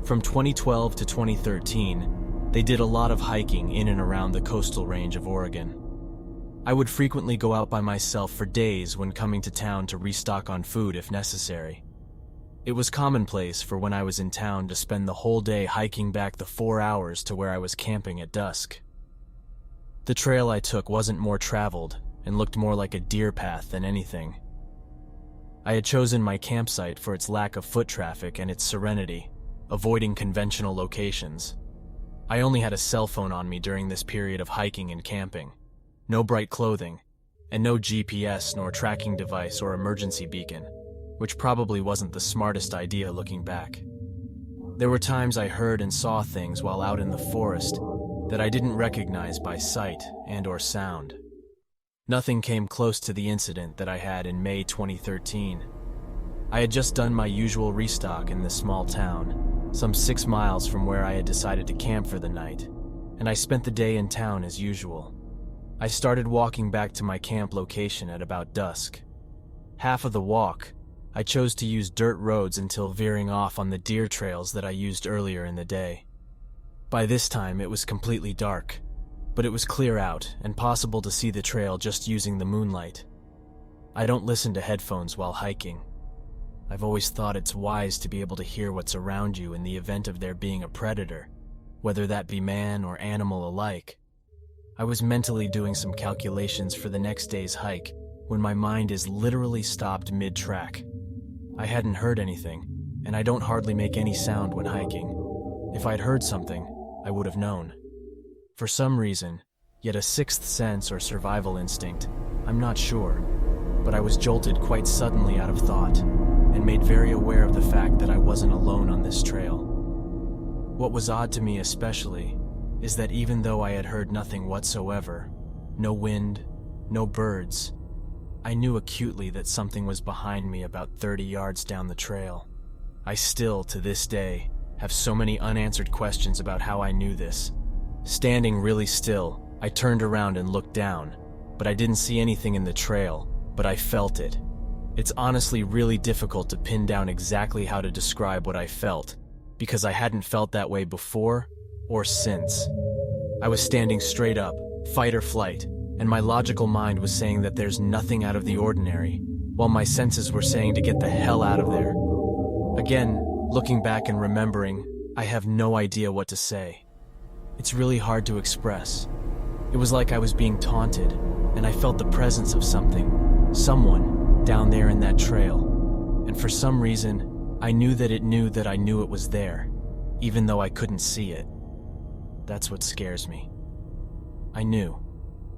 From 2012 to 2013, they did a lot of hiking in and around the coastal range of Oregon. I would frequently go out by myself for days when coming to town to restock on food if necessary. It was commonplace for when I was in town to spend the whole day hiking back the 4 hours to where I was camping at dusk. The trail I took wasn't more traveled and looked more like a deer path than anything. I had chosen my campsite for its lack of foot traffic and its serenity, avoiding conventional locations. I only had a cell phone on me during this period of hiking and camping, no bright clothing, and no GPS nor tracking device or emergency beacon, which probably wasn't the smartest idea looking back. There were times I heard and saw things while out in the forest that I didn't recognize by sight and/or sound. Nothing came close to the incident that I had in May 2013. I had just done my usual restock in this small town, some 6 miles from where I had decided to camp for the night, and I spent the day in town as usual. I started walking back to my camp location at about dusk. Half of the walk, I chose to use dirt roads until veering off on the deer trails that I used earlier in the day. By this time, it was completely dark, but it was clear out and possible to see the trail just using the moonlight. I don't listen to headphones while hiking. I've always thought it's wise to be able to hear what's around you in the event of there being a predator, whether that be man or animal alike. I was mentally doing some calculations for the next day's hike when my mind is literally stopped mid-track. I hadn't heard anything, and I don't hardly make any sound when hiking. If I'd heard something, I would have known. For some reason, yet a sixth sense or survival instinct, I'm not sure, but I was jolted quite suddenly out of thought and made very aware of the fact that I wasn't alone on this trail. What was odd to me especially is that even though I had heard nothing whatsoever, no wind, no birds, I knew acutely that something was behind me about 30 yards down the trail. I still, to this day, have so many unanswered questions about how I knew this. Standing really still, I turned around and looked down, but I didn't see anything in the trail, but I felt it. It's honestly really difficult to pin down exactly how to describe what I felt, because I hadn't felt that way before or since. I was standing straight up, fight or flight, and my logical mind was saying that there's nothing out of the ordinary, while my senses were saying to get the hell out of there. Again, looking back and remembering, I have no idea what to say. It's really hard to express. It was like I was being taunted, and I felt the presence of someone, down there in that trail. And for some reason, I knew that it knew that I knew it was there, even though I couldn't see it. That's what scares me. I knew,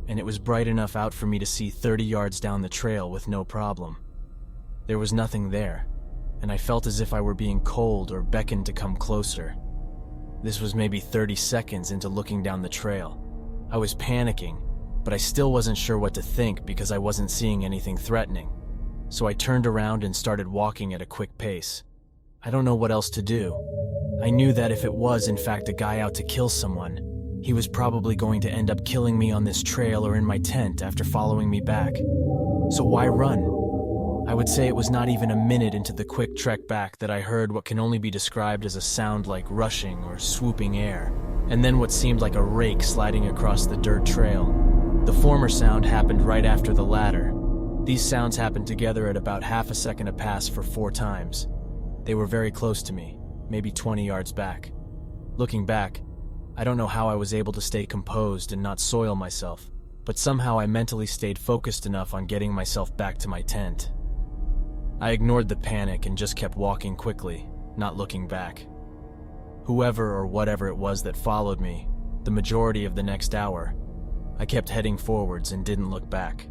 and it was bright enough out for me to see 30 yards down the trail with no problem. There was nothing there, and I felt as if I were being cold or beckoned to come closer. This was maybe 30 seconds into looking down the trail. I was panicking, but I still wasn't sure what to think because I wasn't seeing anything threatening. So I turned around and started walking at a quick pace. I don't know what else to do. I knew that if it was in fact a guy out to kill someone, he was probably going to end up killing me on this trail or in my tent after following me back. So why run? I would say it was not even a minute into the quick trek back that I heard what can only be described as a sound like rushing or swooping air, and then what seemed like a rake sliding across the dirt trail. The former sound happened right after the latter. These sounds happened together at about half a second a pass for 4 times. They were very close to me, maybe 20 yards back. Looking back, I don't know how I was able to stay composed and not soil myself, but somehow I mentally stayed focused enough on getting myself back to my tent. I ignored the panic and just kept walking quickly, not looking back. Whoever or whatever it was that followed me, the majority of the next hour, I kept heading forwards and didn't look back.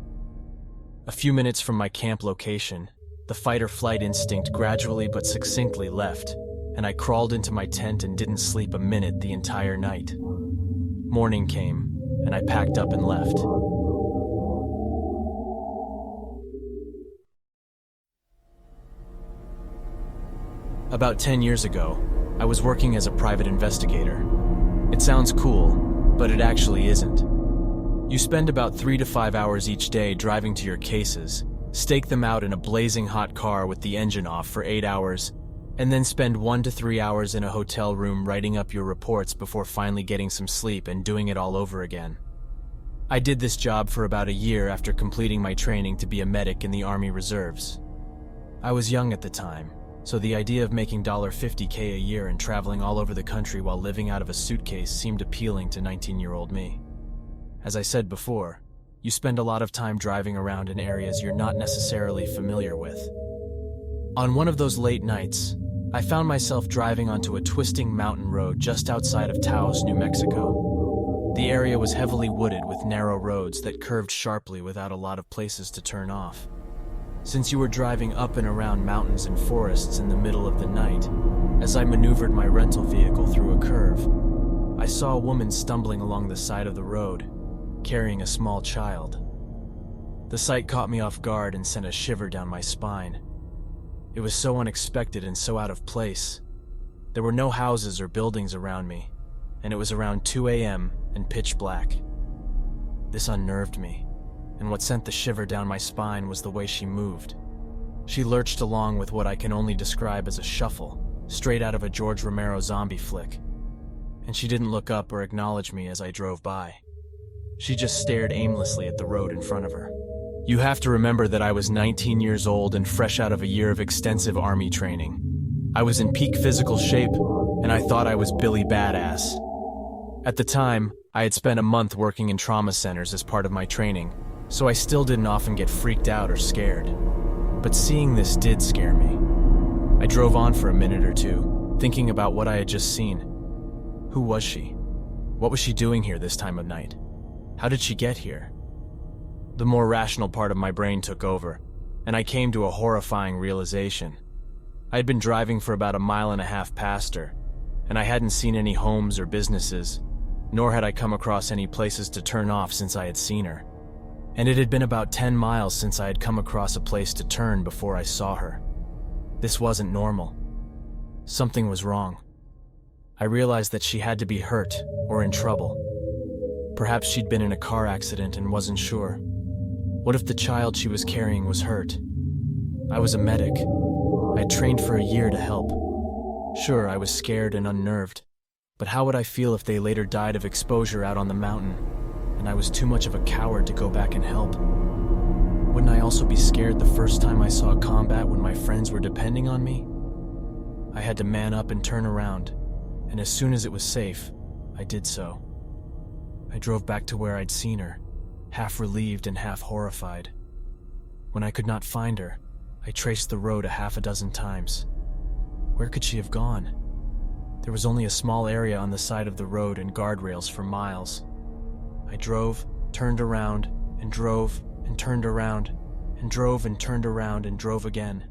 A few minutes from my camp location, the fight-or-flight instinct gradually but succinctly left, and I crawled into my tent and didn't sleep a minute the entire night. Morning came, and I packed up and left. About 10 years ago, I was working as a private investigator. It sounds cool, but it actually isn't. You spend about 3 to 5 hours each day driving to your cases, stake them out in a blazing hot car with the engine off for 8 hours, and then spend 1 to 3 hours in a hotel room writing up your reports before finally getting some sleep and doing it all over again. I did this job for about a year after completing my training to be a medic in the Army Reserves. I was young at the time, so the idea of making $50K a year and traveling all over the country while living out of a suitcase seemed appealing to 19-year-old me. As I said before, you spend a lot of time driving around in areas you're not necessarily familiar with. On one of those late nights, I found myself driving onto a twisting mountain road just outside of Taos, New Mexico. The area was heavily wooded with narrow roads that curved sharply without a lot of places to turn off. Since you were driving up and around mountains and forests in the middle of the night, as I maneuvered my rental vehicle through a curve, I saw a woman stumbling along the side of the road, carrying a small child. The sight caught me off guard and sent a shiver down my spine. It was so unexpected and so out of place. There were no houses or buildings around me, and it was around 2 a.m. and pitch black. This unnerved me, and what sent the shiver down my spine was the way she moved. She lurched along with what I can only describe as a shuffle, straight out of a George Romero zombie flick. And she didn't look up or acknowledge me as I drove by. She just stared aimlessly at the road in front of her. You have to remember that I was 19 years old and fresh out of a year of extensive Army training. I was in peak physical shape, and I thought I was Billy Badass. At the time, I had spent a month working in trauma centers as part of my training, so I still didn't often get freaked out or scared. But seeing this did scare me. I drove on for a minute or two, thinking about what I had just seen. Who was she? What was she doing here this time of night? How did she get here? The more rational part of my brain took over, and I came to a horrifying realization. I had been driving for about 1.5 miles past her, and I hadn't seen any homes or businesses, nor had I come across any places to turn off since I had seen her. And it had been about 10 miles since I had come across a place to turn before I saw her. This wasn't normal. Something was wrong. I realized that she had to be hurt or in trouble. Perhaps she'd been in a car accident and wasn't sure. What if the child she was carrying was hurt? I was a medic. I had trained for a year to help. Sure, I was scared and unnerved, but how would I feel if they later died of exposure out on the mountain, and I was too much of a coward to go back and help? Wouldn't I also be scared the first time I saw combat when my friends were depending on me? I had to man up and turn around, and as soon as it was safe, I did so. I drove back to where I'd seen her, half relieved and half horrified. When I could not find her, I traced the road 6 times. Where could she have gone? There was only a small area on the side of the road and guardrails for miles. I drove, turned around, and drove, and turned around, and drove and turned around and drove again.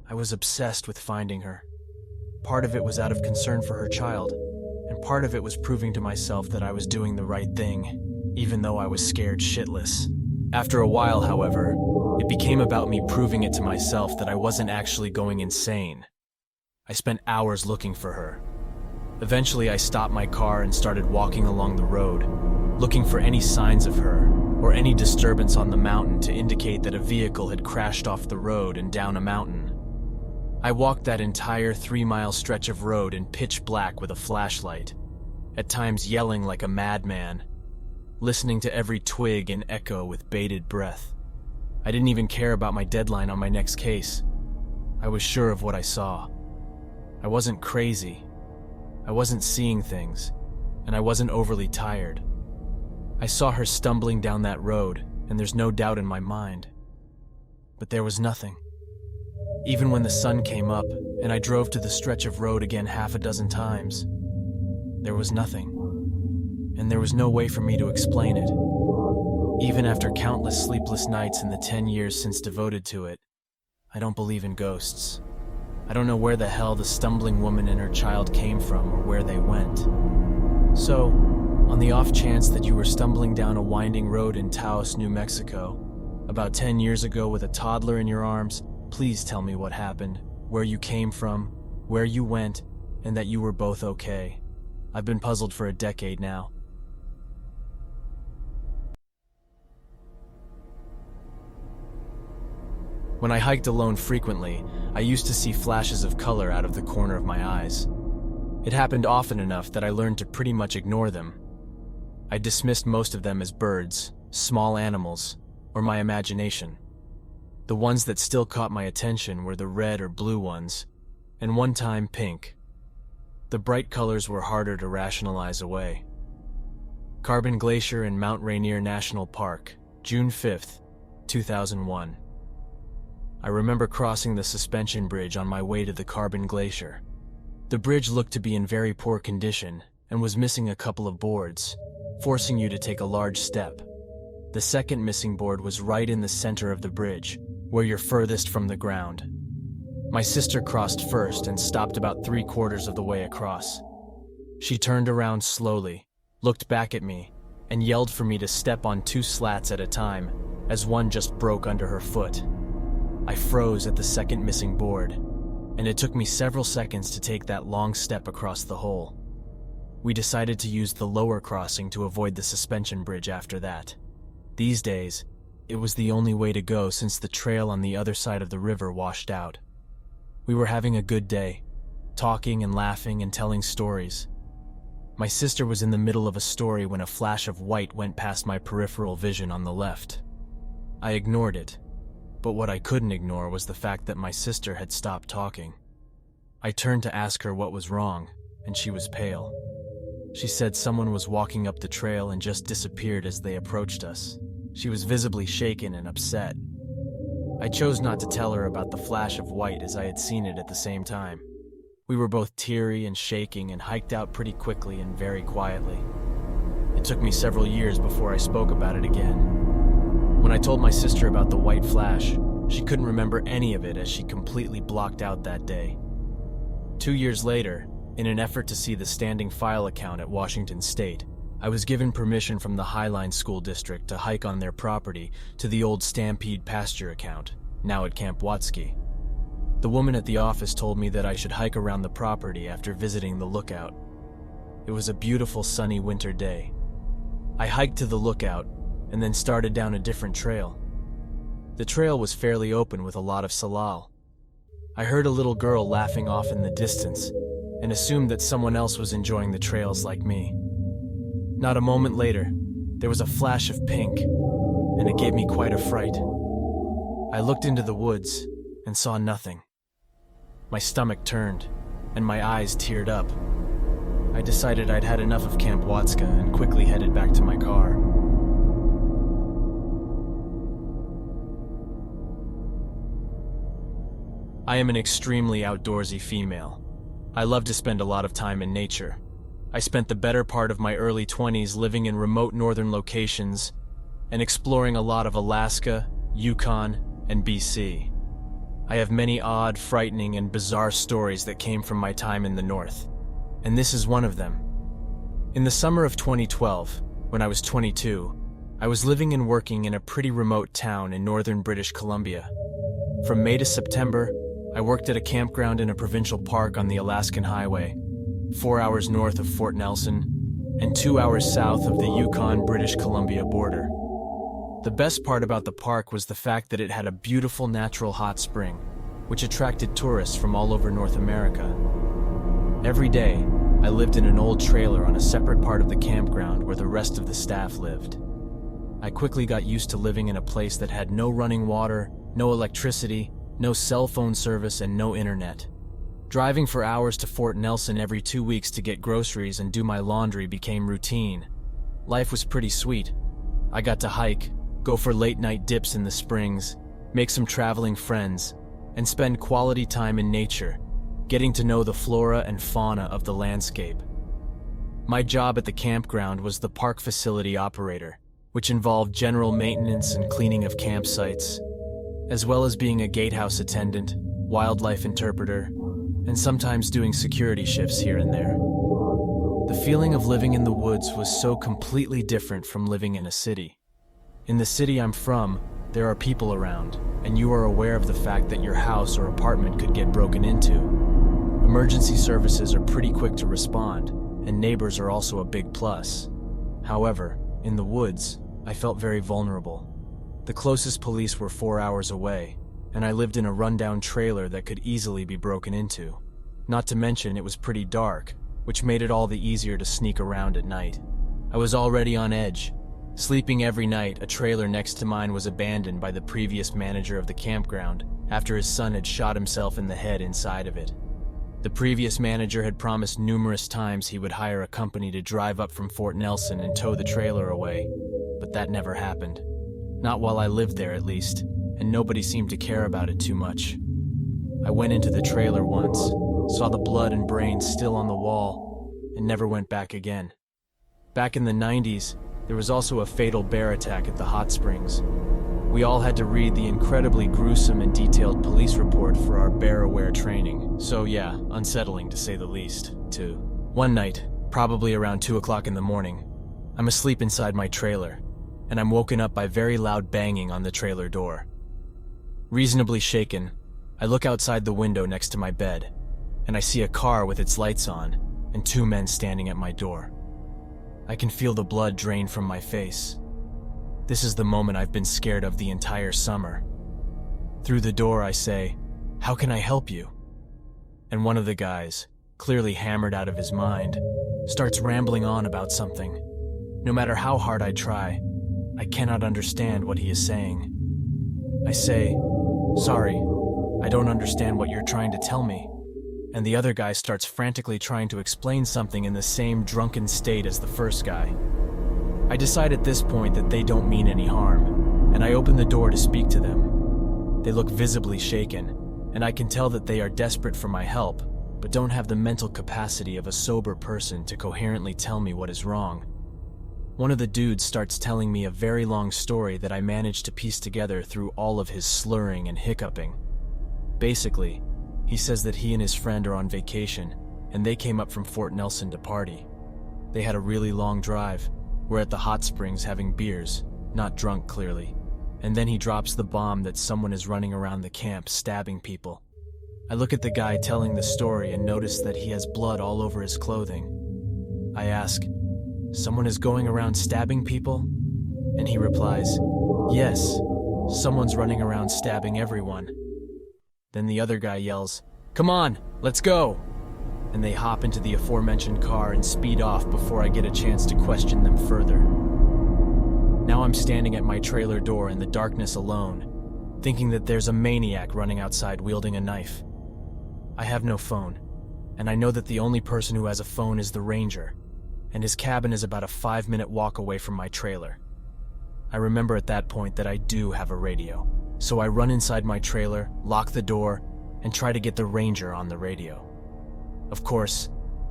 I was obsessed with finding her. Part of it was out of concern for her child, and part of it was proving to myself that I was doing the right thing, even though I was scared shitless. After a while, however, it became about me proving it to myself that I wasn't actually going insane. I spent hours looking for her. Eventually, I stopped my car and started walking along the road, looking for any signs of her, or any disturbance on the mountain to indicate that a vehicle had crashed off the road and down a mountain. I walked that entire 3-mile stretch of road in pitch black with a flashlight, at times yelling like a madman, listening to every twig and echo with bated breath. I didn't even care about my deadline on my next case. I was sure of what I saw. I wasn't crazy. I wasn't seeing things, and I wasn't overly tired. I saw her stumbling down that road, and there's no doubt in my mind. But there was nothing. Even when the sun came up, and I drove to the stretch of road again 6 times, there was nothing. And there was no way for me to explain it. Even after countless sleepless nights in the 10 years since devoted to it, I don't believe in ghosts. I don't know where the hell the stumbling woman and her child came from or where they went. So, on the off chance that you were stumbling down a winding road in Taos, New Mexico, about 10 years ago with a toddler in your arms, please tell me what happened, where you came from, where you went, and that you were both okay. I've been puzzled for a decade now. When I hiked alone frequently, I used to see flashes of color out of the corner of my eyes. It happened often enough that I learned to pretty much ignore them. I dismissed most of them as birds, small animals, or my imagination. The ones that still caught my attention were the red or blue ones, and one time pink. The bright colors were harder to rationalize away. Carbon Glacier in Mount Rainier National Park, June 5th, 2001. I remember crossing the suspension bridge on my way to the Carbon Glacier. The bridge looked to be in very poor condition and was missing a couple of boards, forcing you to take a large step. The second missing board was right in the center of the bridge, where you're furthest from the ground. My sister crossed first and stopped about 3/4 of the way across. She turned around slowly, looked back at me, and yelled for me to step on 2 slats at a time, as one just broke under her foot. I froze at the second missing board, and it took me several seconds to take that long step across the hole. We decided to use the lower crossing to avoid the suspension bridge after that. These days, it was the only way to go since the trail on the other side of the river washed out. We were having a good day, talking and laughing and telling stories. My sister was in the middle of a story when a flash of white went past my peripheral vision on the left. I ignored it, but what I couldn't ignore was the fact that my sister had stopped talking. I turned to ask her what was wrong, and she was pale. She said someone was walking up the trail and just disappeared as they approached us. She was visibly shaken and upset. I chose not to tell her about the flash of white as I had seen it at the same time. We were both teary and shaking and hiked out pretty quickly and very quietly. It took me several years before I spoke about it again. When I told my sister about the white flash, she couldn't remember any of it as she completely blocked out that day. 2 years later, in an effort to see the standing file account at Washington State, I was given permission from the Highline School District to hike on their property to the old Stampede pasture account, now at Camp Watsky. The woman at the office told me that I should hike around the property after visiting the lookout. It was a beautiful sunny winter day. I hiked to the lookout and then started down a different trail. The trail was fairly open with a lot of salal. I heard a little girl laughing off in the distance and assumed that someone else was enjoying the trails like me. Not a moment later, there was a flash of pink, and it gave me quite a fright. I looked into the woods and saw nothing. My stomach turned, and my eyes teared up. I decided I'd had enough of Camp Watska and quickly headed back to my car. I am an extremely outdoorsy female. I love to spend a lot of time in nature. I spent the better part of my early 20s living in remote northern locations and exploring a lot of Alaska, Yukon, and BC. I have many odd, frightening, and bizarre stories that came from my time in the north, and this is one of them. In the summer of 2012, when I was 22, I was living and working in a pretty remote town in northern British Columbia. From May to September, I worked at a campground in a provincial park on the Alaskan Highway, 4 hours north of Fort Nelson, and 2 hours south of the Yukon-British Columbia border. The best part about the park was the fact that it had a beautiful natural hot spring, which attracted tourists from all over North America. Every day, I lived in an old trailer on a separate part of the campground where the rest of the staff lived. I quickly got used to living in a place that had no running water, no electricity, no cell phone service, and no internet. Driving for hours to Fort Nelson every 2 weeks to get groceries and do my laundry became routine. Life was pretty sweet. I got to hike, go for late-night dips in the springs, make some traveling friends, and spend quality time in nature, getting to know the flora and fauna of the landscape. My job at the campground was the park facility operator, which involved general maintenance and cleaning of campsites, as well as being a gatehouse attendant, wildlife interpreter, and sometimes doing security shifts here and there. The feeling of living in the woods was so completely different from living in a city. In the city I'm from, there are people around, and you are aware of the fact that your house or apartment could get broken into. Emergency services are pretty quick to respond, and neighbors are also a big plus. However, in the woods, I felt very vulnerable. The closest police were 4 hours away, and I lived in a rundown trailer that could easily be broken into. Not to mention it was pretty dark, which made it all the easier to sneak around at night. I was already on edge. Sleeping every night, a trailer next to mine was abandoned by the previous manager of the campground after his son had shot himself in the head inside of it. The previous manager had promised numerous times he would hire a company to drive up from Fort Nelson and tow the trailer away, but that never happened. Not while I lived there, at least, and nobody seemed to care about it too much. I went into the trailer once, saw the blood and brains still on the wall, and never went back again. Back in the 90s, there was also a fatal bear attack at the hot springs. We all had to read the incredibly gruesome and detailed police report for our bear-aware training, so yeah, unsettling to say the least, too. One night, probably around 2 o'clock in the morning, I'm asleep inside my trailer, and I'm woken up by very loud banging on the trailer door. Reasonably shaken, I look outside the window next to my bed, and I see a car with its lights on and 2 men standing at my door. I can feel the blood drain from my face. This is the moment I've been scared of the entire summer. Through the door I say, "How can I help you?" And one of the guys, clearly hammered out of his mind, starts rambling on about something. No matter how hard I try, I cannot understand what he is saying. I say, "Sorry, I don't understand what you're trying to tell me." And the other guy starts frantically trying to explain something in the same drunken state as the first guy. I decide at this point that they don't mean any harm, and I open the door to speak to them. They look visibly shaken, and I can tell that they are desperate for my help, but don't have the mental capacity of a sober person to coherently tell me what is wrong. One of the dudes starts telling me a very long story that I managed to piece together through all of his slurring and hiccuping. Basically, he says that he and his friend are on vacation, and they came up from Fort Nelson to party. They had a really long drive. We're at the hot springs having beers, not drunk clearly, and then he drops the bomb that someone is running around the camp stabbing people. I look at the guy telling the story and notice that he has blood all over his clothing. I ask, "Someone is going around stabbing people?" And he replies, "Yes, someone's running around stabbing everyone." Then the other guy yells, "Come on, let's go!" And they hop into the aforementioned car and speed off before I get a chance to question them further. Now I'm standing at my trailer door in the darkness alone, thinking that there's a maniac running outside wielding a knife. I have no phone, and I know that the only person who has a phone is the ranger, and his cabin is about a 5-minute walk away from my trailer. I remember at that point that I do have a radio, so I run inside my trailer, lock the door, and try to get the ranger on the radio. Of course,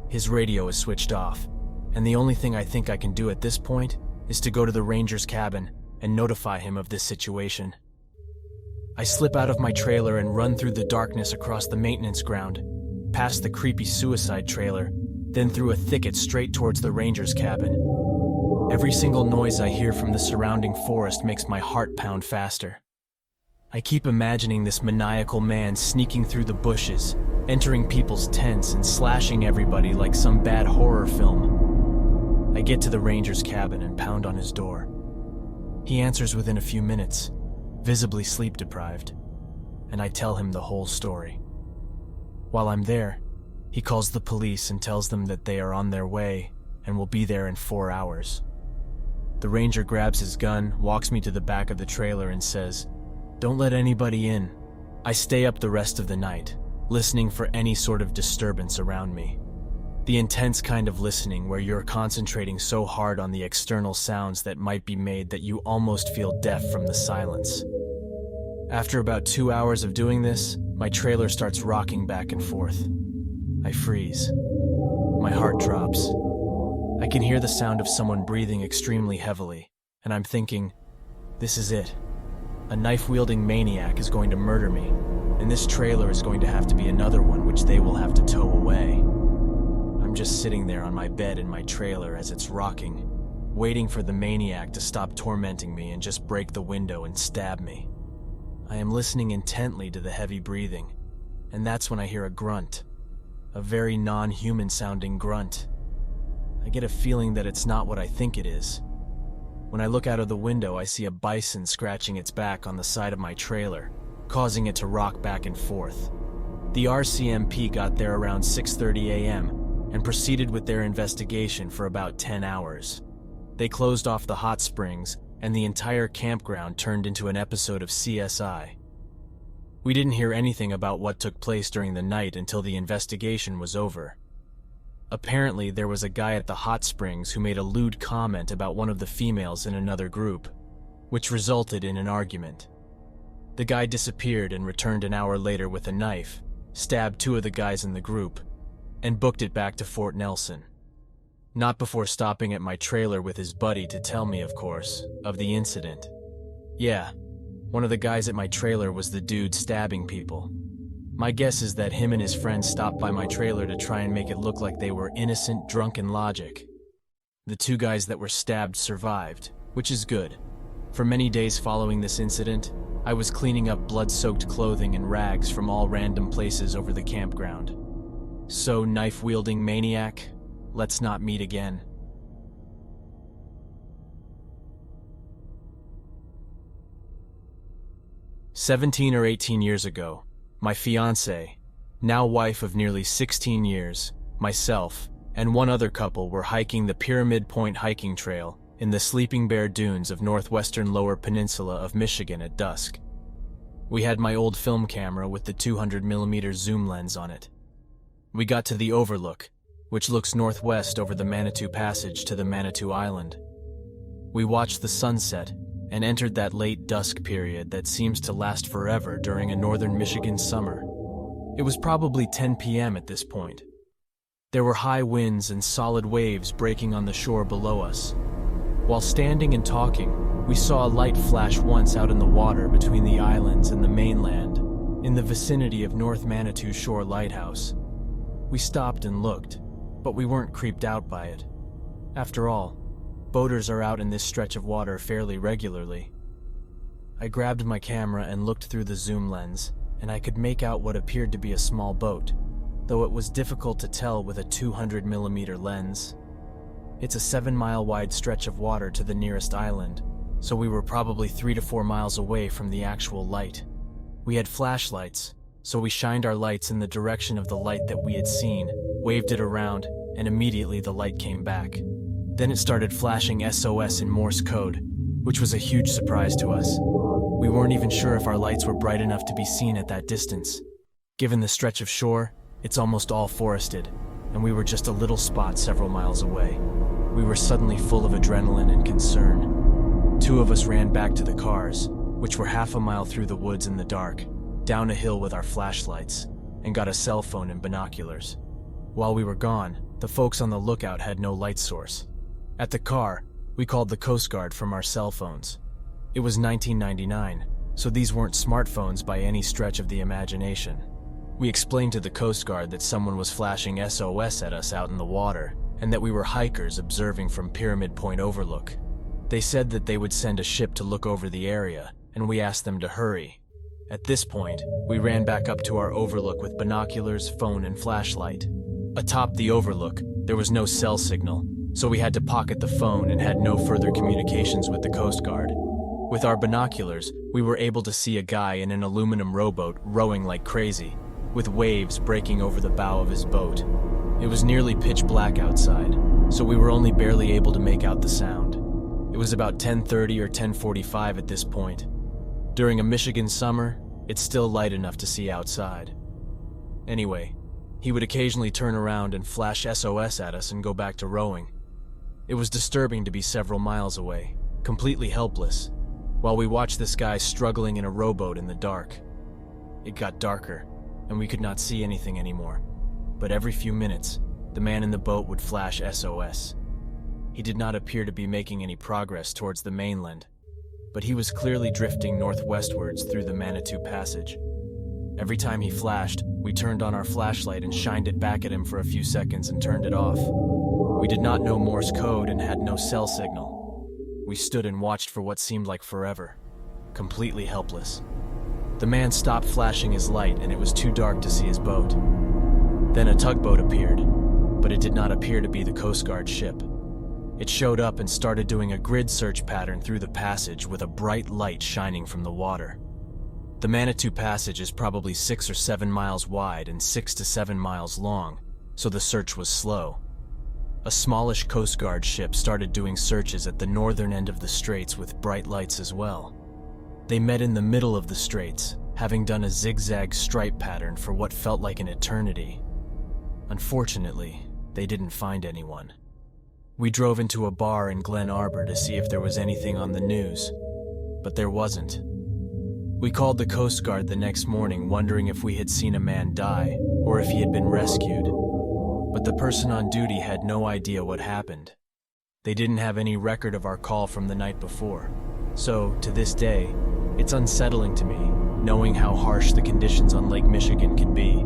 his radio is switched off, and the only thing I think I can do at this point is to go to the ranger's cabin and notify him of this situation. I slip out of my trailer and run through the darkness across the maintenance ground, past the creepy suicide trailer, then through a thicket straight towards the ranger's cabin. Every single noise I hear from the surrounding forest makes my heart pound faster. I keep imagining this maniacal man sneaking through the bushes, entering people's tents and slashing everybody like some bad horror film. I get to the ranger's cabin and pound on his door. He answers within a few minutes, visibly sleep-deprived, and I tell him the whole story. While I'm there, he calls the police and tells them that they are on their way and will be there in 4 hours. The ranger grabs his gun, walks me to the back of the trailer and says, "Don't let anybody in." I stay up the rest of the night, listening for any sort of disturbance around me. The intense kind of listening where you're concentrating so hard on the external sounds that might be made that you almost feel deaf from the silence. After about 2 hours of doing this, my trailer starts rocking back and forth. I freeze. My heart drops. I can hear the sound of someone breathing extremely heavily, and I'm thinking, this is it. A knife-wielding maniac is going to murder me, and this trailer is going to have to be another one which they will have to tow away. I'm just sitting there on my bed in my trailer as it's rocking, waiting for the maniac to stop tormenting me and just break the window and stab me. I am listening intently to the heavy breathing, and that's when I hear a grunt, a very non-human sounding grunt. I get a feeling that it's not what I think it is. When I look out of the window, I see a bison scratching its back on the side of my trailer, causing it to rock back and forth. The RCMP got there around 6:30 a.m. and proceeded with their investigation for about 10 hours. They closed off the hot springs, and the entire campground turned into an episode of CSI. We didn't hear anything about what took place during the night until the investigation was over. Apparently, there was a guy at the hot springs who made a lewd comment about one of the females in another group, which resulted in an argument. The guy disappeared and returned an hour later with a knife, stabbed 2 of the guys in the group, and booked it back to Fort Nelson. Not before stopping at my trailer with his buddy to tell me, of course, of the incident. Yeah, one of the guys at my trailer was the dude stabbing people. My guess is that him and his friends stopped by my trailer to try and make it look like they were innocent, drunken logic. The 2 guys that were stabbed survived, which is good. For many days following this incident, I was cleaning up blood-soaked clothing and rags from all random places over the campground. So, knife-wielding maniac, let's not meet again. "17 or 18 years ago, my fiancée, now wife of nearly 16 years, myself, and one other couple were hiking the Pyramid Point hiking trail in the Sleeping Bear Dunes of northwestern Lower Peninsula of Michigan at dusk. We had my old film camera with the 200mm zoom lens on it. We got to the overlook, which looks northwest over the Manitou Passage to the Manitou Island. We watched the sunset and entered that late dusk period that seems to last forever during a northern Michigan summer. It was probably 10 p.m. at this point. There were high winds and solid waves breaking on the shore below us. While standing and talking, we saw a light flash once out in the water between the islands and the mainland, in the vicinity of North Manitou Shore Lighthouse. We stopped and looked, but we weren't creeped out by it. After all, boaters are out in this stretch of water fairly regularly. I grabbed my camera and looked through the zoom lens, and I could make out what appeared to be a small boat, though it was difficult to tell with a 200mm lens. It's a 7-mile wide stretch of water to the nearest island, so we were probably 3 to 4 miles away from the actual light. We had flashlights, so we shined our lights in the direction of the light that we had seen, waved it around, and immediately the light came back. Then it started flashing SOS in Morse code, which was a huge surprise to us. We weren't even sure if our lights were bright enough to be seen at that distance. Given the stretch of shore, it's almost all forested, and we were just a little spot several miles away. We were suddenly full of adrenaline and concern. 2 of us ran back to the cars, which were half a mile through the woods in the dark, down a hill with our flashlights, and got a cell phone and binoculars. While we were gone, the folks on the lookout had no light source. At the car, we called the Coast Guard from our cell phones. It was 1999, so these weren't smartphones by any stretch of the imagination. We explained to the Coast Guard that someone was flashing SOS at us out in the water, and that we were hikers observing from Pyramid Point Overlook. They said that they would send a ship to look over the area, and we asked them to hurry. At this point, we ran back up to our overlook with binoculars, phone, and flashlight. Atop the overlook, there was no cell signal, so we had to pocket the phone and had no further communications with the Coast Guard. With our binoculars, we were able to see a guy in an aluminum rowboat rowing like crazy, with waves breaking over the bow of his boat. It was nearly pitch black outside, so we were only barely able to make out the sound. It was about 10:30 or 10:45 at this point. During a Michigan summer, it's still light enough to see outside. Anyway, he would occasionally turn around and flash SOS at us and go back to rowing. It was disturbing to be several miles away, completely helpless, while we watched this guy struggling in a rowboat in the dark. It got darker, and we could not see anything anymore. But every few minutes, the man in the boat would flash SOS. He did not appear to be making any progress towards the mainland, but he was clearly drifting northwestwards through the Manitou Passage. Every time he flashed, we turned on our flashlight and shined it back at him for a few seconds and turned it off. We did not know Morse code and had no cell signal. We stood and watched for what seemed like forever, completely helpless. The man stopped flashing his light and it was too dark to see his boat. Then a tugboat appeared, but it did not appear to be the Coast Guard ship. It showed up and started doing a grid search pattern through the passage with a bright light shining from the water. The Manitou Passage is probably 6 or 7 miles wide and 6 to 7 miles long, so the search was slow. A smallish Coast Guard ship started doing searches at the northern end of the straits with bright lights as well. They met in the middle of the straits, having done a zigzag stripe pattern for what felt like an eternity. Unfortunately, they didn't find anyone. We drove into a bar in Glen Arbor to see if there was anything on the news, but there wasn't. We called the Coast Guard the next morning wondering if we had seen a man die or if he had been rescued, but the person on duty had no idea what happened. They didn't have any record of our call from the night before, so to this day, it's unsettling to me, knowing how harsh the conditions on Lake Michigan can be,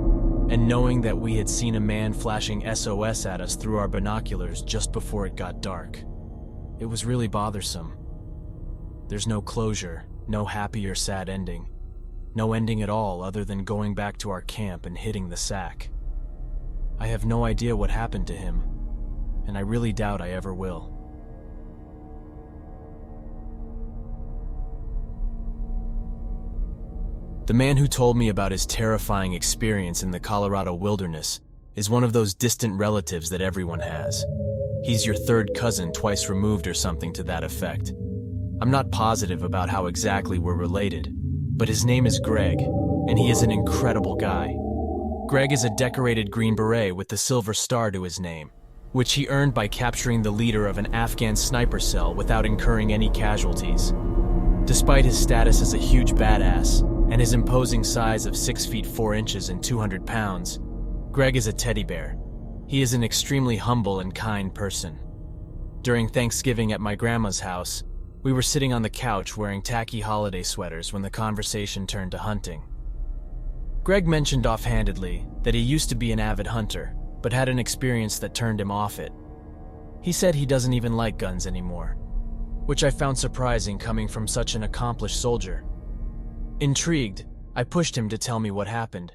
and knowing that we had seen a man flashing SOS at us through our binoculars just before it got dark. It was really bothersome. There's no closure, no happy or sad ending. No ending at all other than going back to our camp and hitting the sack. I have no idea what happened to him, and I really doubt I ever will. The man who told me about his terrifying experience in the Colorado wilderness is one of those distant relatives that everyone has. He's your third cousin twice removed or something to that effect. I'm not positive about how exactly we're related, but his name is Greg, and he is an incredible guy. Greg is a decorated Green Beret with the Silver Star to his name, which he earned by capturing the leader of an Afghan sniper cell without incurring any casualties. Despite his status as a huge badass and his imposing size of 6 feet 4 inches and 200 pounds, Greg is a teddy bear. He is an extremely humble and kind person. During Thanksgiving at my grandma's house, we were sitting on the couch wearing tacky holiday sweaters when the conversation turned to hunting. Greg mentioned offhandedly that he used to be an avid hunter, but had an experience that turned him off it. He said he doesn't even like guns anymore, which I found surprising coming from such an accomplished soldier. Intrigued, I pushed him to tell me what happened.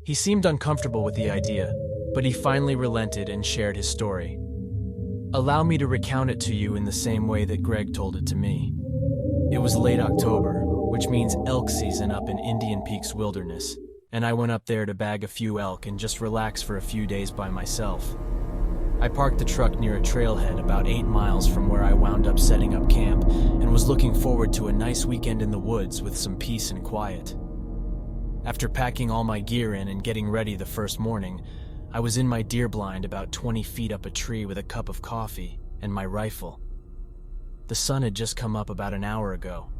He seemed uncomfortable with the idea, but he finally relented and shared his story. Allow me to recount it to you in the same way that Greg told it to me. It was late October, which means elk season up in Indian Peaks Wilderness, and I went up there to bag a few elk and just relax for a few days by myself. I parked the truck near a trailhead about 8 miles from where I wound up setting up camp and was looking forward to a nice weekend in the woods with some peace and quiet. After packing all my gear in and getting ready the first morning, I was in my deer blind about 20 feet up a tree with a cup of coffee and my rifle. The sun had just come up about an hour ago.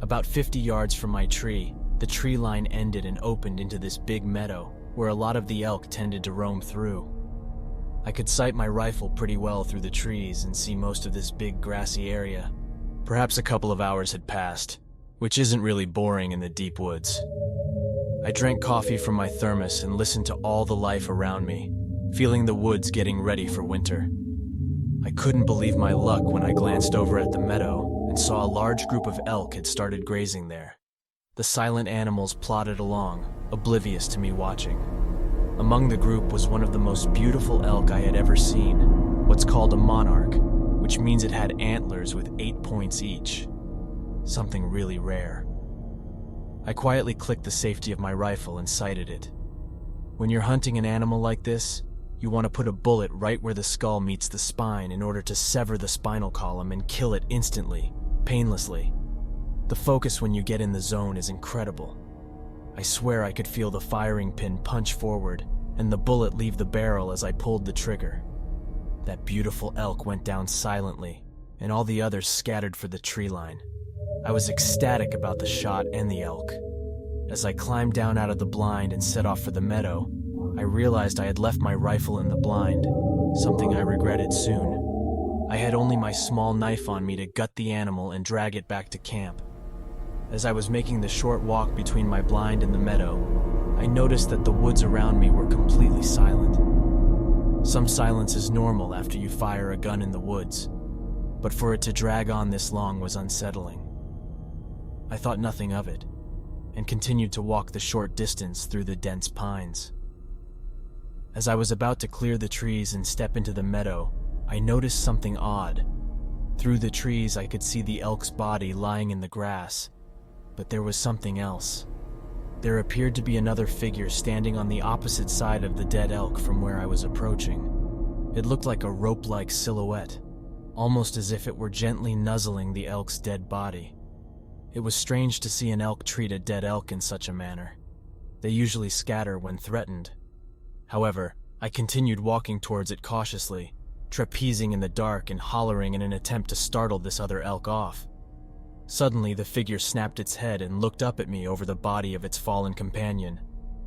About 50 yards from my tree, the tree line ended and opened into this big meadow where a lot of the elk tended to roam through. I could sight my rifle pretty well through the trees and see most of this big grassy area. Perhaps a couple of hours had passed, which isn't really boring in the deep woods. I drank coffee from my thermos and listened to all the life around me, feeling the woods getting ready for winter. I couldn't believe my luck when I glanced over at the meadow and saw a large group of elk had started grazing there. The silent animals plodded along, oblivious to me watching. Among the group was one of the most beautiful elk I had ever seen, what's called a monarch, which means it had antlers with 8 points each. Something really rare. I quietly clicked the safety of my rifle and sighted it. When you're hunting an animal like this, you want to put a bullet right where the skull meets the spine in order to sever the spinal column and kill it instantly, painlessly. The focus when you get in the zone is incredible. I swear I could feel the firing pin punch forward and the bullet leave the barrel as I pulled the trigger. That beautiful elk went down silently, and all the others scattered for the tree line. I was ecstatic about the shot and the elk. As I climbed down out of the blind and set off for the meadow, I realized I had left my rifle in the blind, something I regretted soon. I had only my small knife on me to gut the animal and drag it back to camp. As I was making the short walk between my blind and the meadow, I noticed that the woods around me were completely silent. Some silence is normal after you fire a gun in the woods, but for it to drag on this long was unsettling. I thought nothing of it, and continued to walk the short distance through the dense pines. As I was about to clear the trees and step into the meadow, I noticed something odd. Through the trees I could see the elk's body lying in the grass. But there was something else. There appeared to be another figure standing on the opposite side of the dead elk from where I was approaching. It looked like a rope-like silhouette, almost as if it were gently nuzzling the elk's dead body. It was strange to see an elk treat a dead elk in such a manner. They usually scatter when threatened. However, I continued walking towards it cautiously, trapezing in the dark and hollering in an attempt to startle this other elk off. Suddenly, the figure snapped its head and looked up at me over the body of its fallen companion.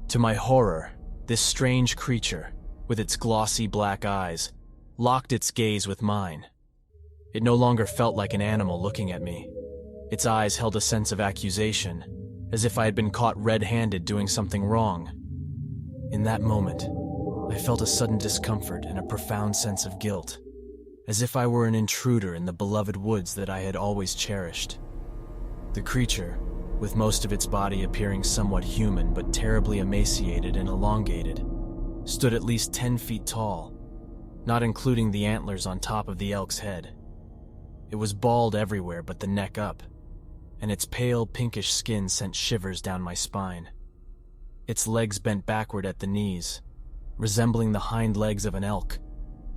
To my horror, this strange creature, with its glossy black eyes, locked its gaze with mine. It no longer felt like an animal looking at me. Its eyes held a sense of accusation, as if I had been caught red-handed doing something wrong. In that moment, I felt a sudden discomfort and a profound sense of guilt, as if I were an intruder in the beloved woods that I had always cherished. The creature, with most of its body appearing somewhat human but terribly emaciated and elongated, stood at least 10 feet tall, not including the antlers on top of the elk's head. It was bald everywhere but the neck up, and its pale pinkish skin sent shivers down my spine. Its legs bent backward at the knees, resembling the hind legs of an elk.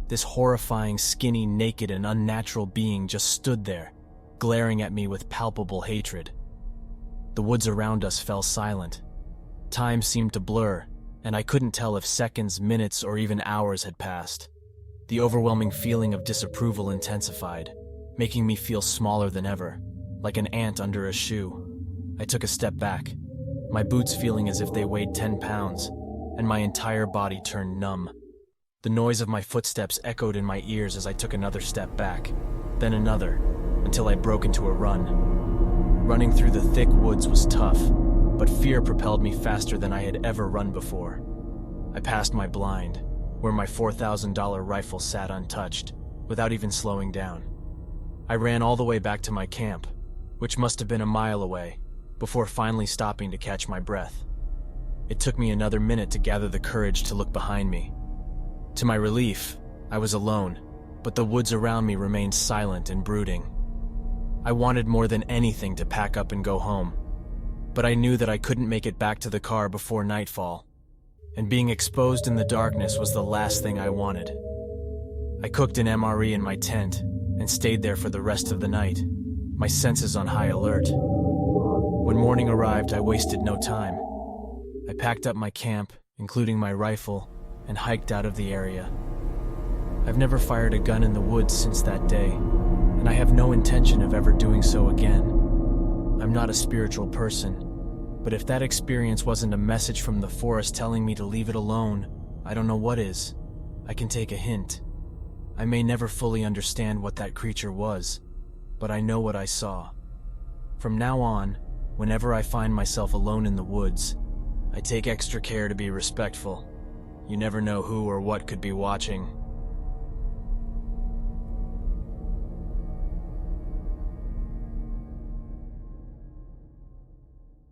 This horrifying, skinny, naked, and unnatural being just stood there, glaring at me with palpable hatred. The woods around us fell silent. Time seemed to blur, and I couldn't tell if seconds, minutes, or even hours had passed. The overwhelming feeling of disapproval intensified, making me feel smaller than ever, like an ant under a shoe. I took a step back, my boots feeling as if they weighed 10 pounds, and my entire body turned numb. The noise of my footsteps echoed in my ears as I took another step back, then another, until I broke into a run. Running through the thick woods was tough, but fear propelled me faster than I had ever run before. I passed my blind, where my $4,000 rifle sat untouched, without even slowing down. I ran all the way back to my camp, which must have been a mile away, before finally stopping to catch my breath. It took me another minute to gather the courage to look behind me. To my relief, I was alone, but the woods around me remained silent and brooding. I wanted more than anything to pack up and go home, but I knew that I couldn't make it back to the car before nightfall, and being exposed in the darkness was the last thing I wanted. I cooked an MRE in my tent and stayed there for the rest of the night, my senses on high alert. When morning arrived, I wasted no time. I packed up my camp, including my rifle, and hiked out of the area. I've never fired a gun in the woods since that day, and I have no intention of ever doing so again. I'm not a spiritual person, but if that experience wasn't a message from the forest telling me to leave it alone, I don't know what is. I can take a hint. I may never fully understand what that creature was, but I know what I saw. From now on, whenever I find myself alone in the woods, I take extra care to be respectful. You never know who or what could be watching.